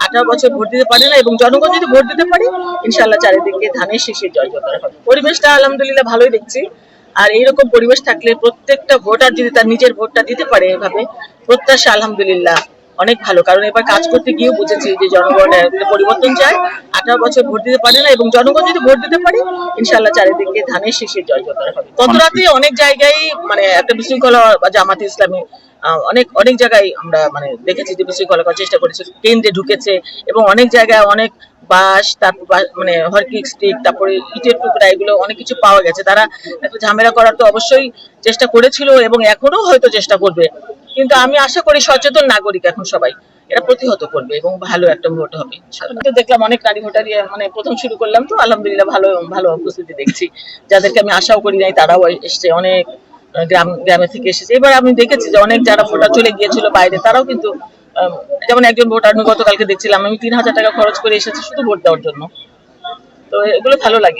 18 বছর ভোট দিতে পারে না, এবং জনগণ যদি ভোট দিতে পারে ইনশাআল্লাহ চারিদিকে ধানের শীষের জয় জয়কার হবে। পরিবেশটা আলহামদুলিল্লাহ ভালোই দেখছি। আর এইরকম পরিবেশ থাকলে প্রত্যেকটা ভোটার যদি তার নিজের ভোটটা দিতে পারে এভাবে, প্রত্যাশা আলহামদুলিল্লাহ অনেক ভালো। কারণ এবার কাজ করতে গিয়েও বুঝেছি যে জনগণের পরিবর্তন চায়, 18 বছর ভোট দিতে পারে না, এবং জনগণ যদি ভোট দিতে পারে ইনশাআল্লাহ চারিদিকে ধানের শীষের জয় জয়কার হবে। গত রাতে অনেক জায়গায় মানে একটা বিশৃঙ্খলা বা জামাতে ইসলামী অনেক অনেক জায়গায় আমরা মানে দেখেছি যে বিশৃঙ্খলা করার চেষ্টা করেছে, কেন্দ্রে ঢুকেছে, এবং অনেক জায়গায় অনেক বাস, তারপর মানে হরকিক স্টিক, তারপরে ইটের টুকরা, এগুলো অনেক কিছু পাওয়া গেছে। তারা একটা ঝামেলা করার তো অবশ্যই চেষ্টা করেছিল এবং এখনো হয়তো চেষ্টা করবে, কিন্তু আমি আশা করি সচেতন নাগরিক এখন সবাই এরা প্রতিহত করবে এবং ভালো একটা ভোট হবে। তো দেখলাম অনেক নারী ভোটারই মানে প্রথম শুরু করলাম, তো আলহামদুলিল্লাহ ভালো ভালো উপস্থিতি দেখছি। যাদেরকে আমি আশাও করি নাই তারাও এসছে, অনেক গ্রামে থেকে এসেছে। এবার আমি দেখেছি যে অনেক যারা ভোটার চলে গিয়েছিল বাইরে তারাও কিন্তু যেমন একজন ভোটার আমি গতকালকে দেখছিলাম, আমি 3000 টাকা খরচ করে এসেছি শুধু ভোট দেওয়ার জন্য। তো এগুলো ভালো লাগে।